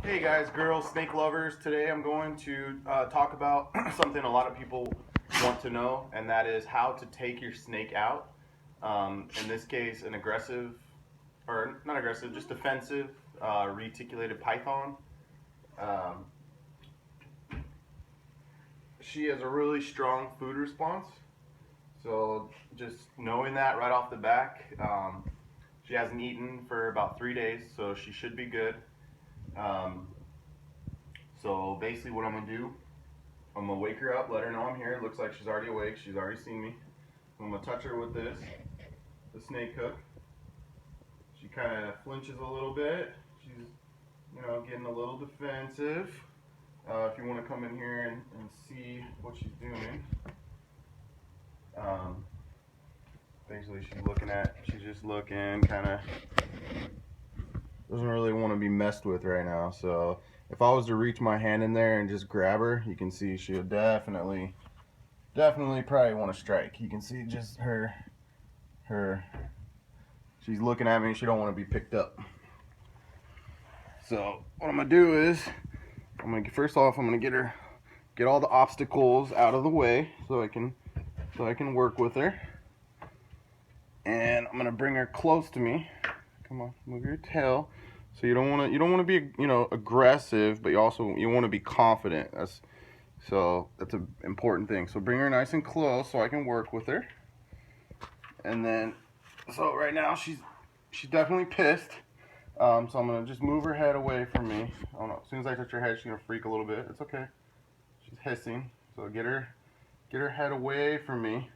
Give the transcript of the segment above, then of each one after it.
Hey guys, girls, snake lovers. Today I'm going to talk about something a lot of people want to know, and that is how to take your snake out. In this case, an aggressive, or not aggressive, just defensive reticulated python. Um, she has a really strong food response, so just knowing that right off the back, she hasn't eaten for about 3 days, so she should be good. Um, so basically, what I'm gonna do, I'm gonna wake her up, let her know I'm here. It looks like she's already awake. She's already seen me. I'm gonna touch her with this, the snake hook. She kind of flinches a little bit. She's, getting a little defensive. If you want to come in here and see what she's doing, um, basically she's just looking, kind of doesn't really want to be messed with right now. So if I was to reach my hand in there and just grab her, you can see she would definitely probably want to strike. You can see just her she's looking at me. She don't want to be picked up. So what I'm gonna do is first off I'm gonna get all the obstacles out of the way so I can work with her, and I'm gonna bring her close to me. Come on, move your tail. So you don't want to be aggressive, but you want to be confident. That's an important thing. So bring her nice and close so I can work with her. And then, so right now she's definitely pissed. So I'm gonna just move her head away from me. I don't know. As soon as I touch her head, she's gonna freak a little bit. It's okay. She's hissing. So get her head away from me.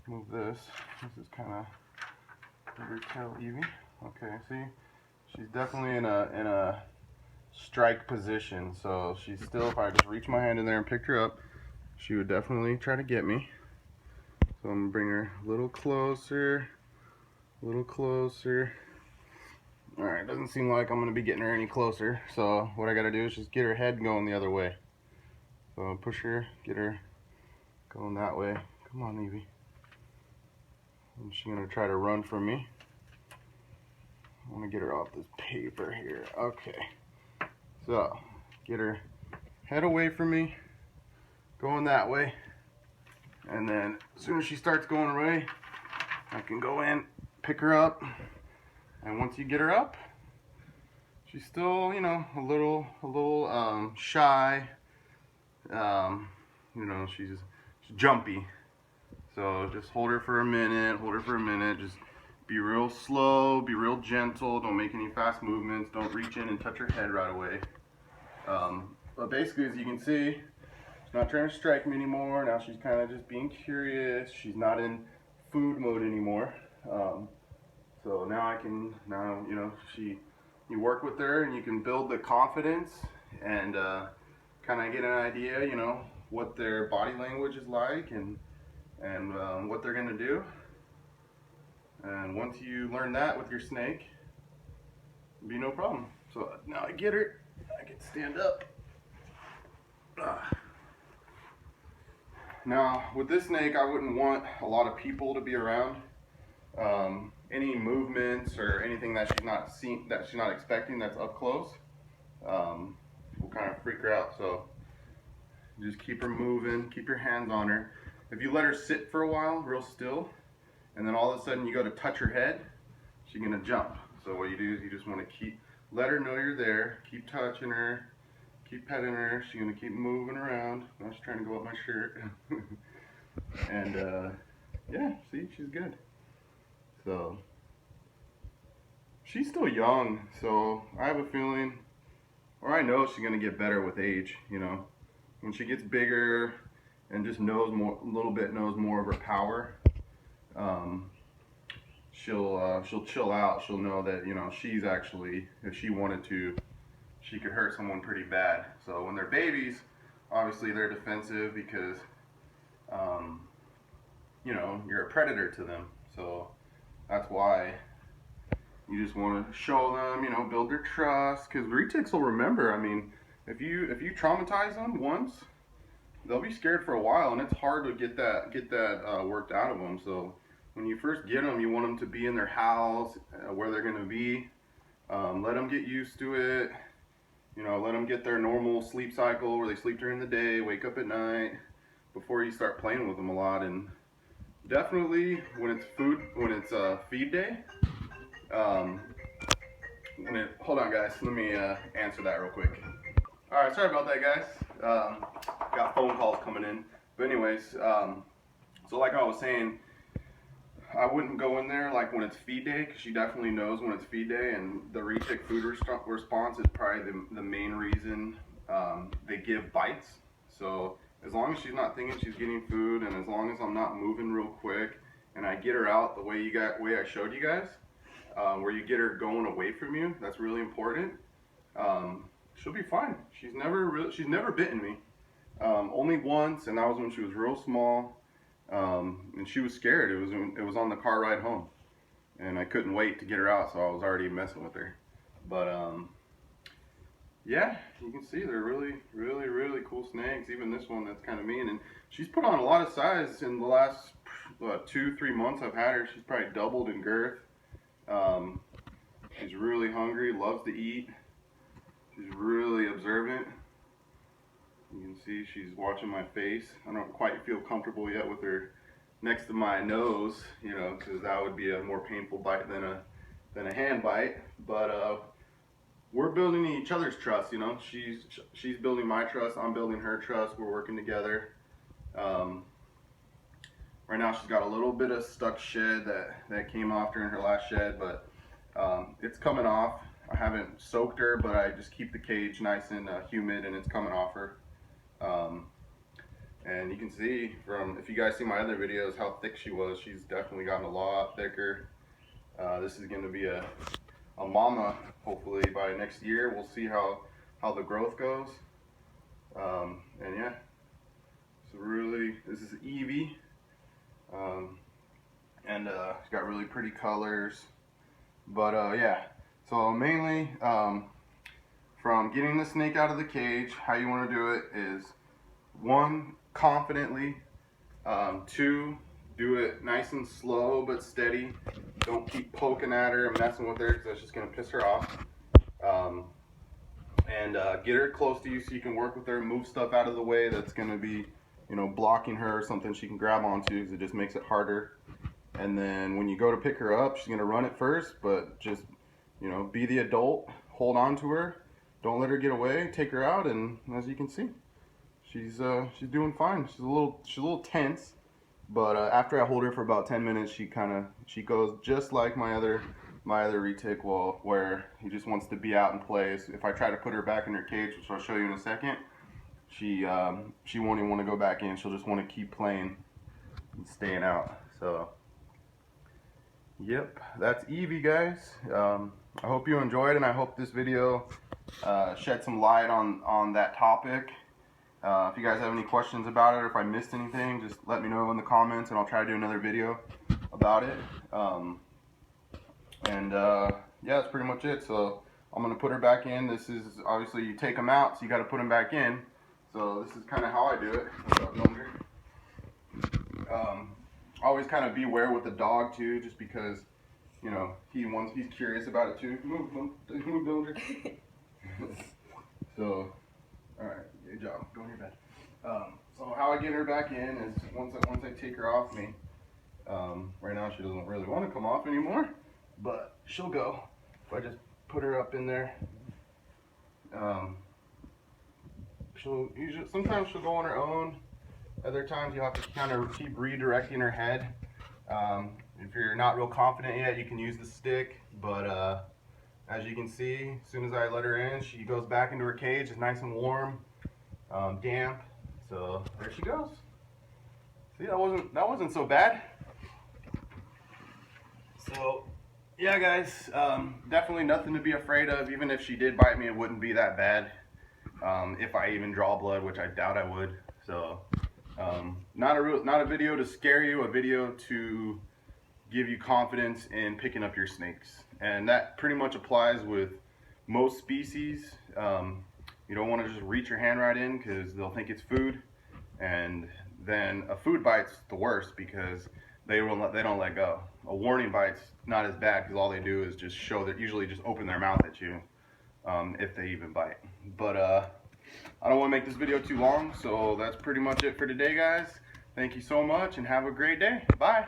Move this. This is kind of your tail, Evie. Okay. See, she's definitely in a strike position. So she's still. If I just reach my hand in there and picked her up, she would definitely try to get me. So I'm gonna bring her a little closer. A little closer. Alright, doesn't seem like I'm going to be getting her any closer, so what I got to do is just get her head going the other way. So I'll push her, get her going that way. Come on, Evie. And she's going to try to run from me. I want to get her off this paper here. Okay. So, get her head away from me, going that way. And then as soon as she starts going away, I can go in, pick her up. And once you get her up, she's still, a little shy. She's jumpy. So just hold her for a minute. Just be real slow, be real gentle. Don't make any fast movements. Don't reach in and touch her head right away. But basically, as you can see, she's not trying to strike me anymore. Now she's kind of just being curious. She's not in food mode anymore. So now you work with her and you can build the confidence and kind of get an idea, what their body language is like and what they're gonna do. And once you learn that with your snake, it'll be no problem. So now I get her, I can stand up. Now with this snake, I wouldn't want a lot of people to be around. Any movements or anything that she's not expecting that's up close, will kind of freak her out. So just keep her moving, keep your hands on her. If you let her sit for a while, real still, and then all of a sudden you go to touch her head, she's gonna jump. So what you do is you just want to let her know you're there, keep touching her, keep petting her. She's gonna keep moving around. Now she's trying to go up my shirt. And yeah, see, she's good. So she's still young, so I have a feeling, or I know she's gonna get better with age. When she gets bigger and just knows more, a little bit knows more of her power, she'll chill out. She'll know that she's actually, if she wanted to, she could hurt someone pretty bad. So when they're babies, obviously they're defensive because you're a predator to them. So that's why you just want to show them, build their trust, because retics will remember. I mean, if you traumatize them once, they'll be scared for a while, and it's hard to get that worked out of them. So when you first get them, you want them to be in their house, where they're going to be. Let them get used to it, You know, let them get their normal sleep cycle where they sleep during the day, wake up at night, before you start playing with them a lot. And definitely when it's feed day, um, hold on guys, let me answer that real quick. All right, sorry about that guys. Got phone calls coming in. But anyways, so like I was saying, I wouldn't go in there like when it's feed day, because she definitely knows when it's feed day, and the retic food response is probably the main reason they give bites. So as long as she's not thinking she's getting food, and as long as I'm not moving real quick, and I get her out the way I showed you guys, where you get her going away from you, that's really important. She'll be fine. She's never bitten me. Only once, and that was when she was real small. And she was scared. It was on the car ride home, and I couldn't wait to get her out, so I was already messing with her. But yeah, you can see they're really, really, really cool snakes. Even this one that's kind of mean, and she's put on a lot of size in the last 2-3 months I've had her. She's probably doubled in girth. She's really hungry, loves to eat. She's really observant. You can see she's watching my face. I don't quite feel comfortable yet with her next to my nose, you know, because that would be a more painful bite than a hand bite. But we're building each other's trust, you know. She's building my trust. I'm building her trust. We're working together. Right now she's got a little bit of stuck shed that came off during her last shed, but it's coming off. I haven't soaked her, but I just keep the cage nice and humid, and it's coming off her. And you can see from, if you guys see my other videos, how thick she was. She's definitely gotten a lot thicker. This is going to be a mama, hopefully by next year. We'll see how the growth goes. And yeah, this is Evie. And she's got really pretty colors. But yeah, so mainly from getting the snake out of the cage, how you want to do it is, 1, confidently. 2, do it nice and slow but steady. Don't keep poking at her and messing with her, because that's just going to piss her off. And get her close to you so you can work with her, move stuff out of the way that's going to be, you know, blocking her or something she can grab onto, because it just makes it harder. And then when you go to pick her up, she's going to run it first, but just, you know, be the adult, hold on to her, don't let her get away, take her out, and as you can see, she's doing fine. She's a little tense, but after I hold her for about 10 minutes, she goes just like my other retic, where he just wants to be out and play. So if I try to put her back in her cage, which I'll show you in a second, she won't even want to go back in. She'll just want to keep playing and staying out. So yep, that's Evie, guys. I hope you enjoyed, and I hope this video shed some light on that topic. If you guys have any questions about it, or if I missed anything, just let me know in the comments, and I'll try to do another video about it. Yeah, that's pretty much it. So I'm going to put her back in. This is, obviously, you take them out, so you got to put them back in. So this is kind of how I do it. Always kind of beware with the dog too, just because, you know, he's curious about it too. Move, Dillinger. So, all right, good job. Go in your bed. So how I get her back in is once I take her off me. Right now she doesn't really want to come off anymore, but she'll go if I just put her up in there. Sometimes she'll go on her own. Other times you have to kind of keep redirecting her head. If you're not real confident yet, you can use the stick, but as you can see, as soon as I let her in, she goes back into her cage. It's nice and warm, damp. So there she goes. See, that wasn't so bad. So yeah, guys, definitely nothing to be afraid of. Even if she did bite me, it wouldn't be that bad. If I even draw blood, which I doubt I would. So not a video to scare you, a video to give you confidence in picking up your snakes. And that pretty much applies with most species. You don't want to just reach your hand right in, because they'll think it's food, and then a food bite's the worst because they don't let go. A warning bite's not as bad, because all they do is just show that, usually just open their mouth at you. if they even bite. But I don't want to make this video too long, so that's pretty much it for today, guys. Thank you so much and have a great day. Bye.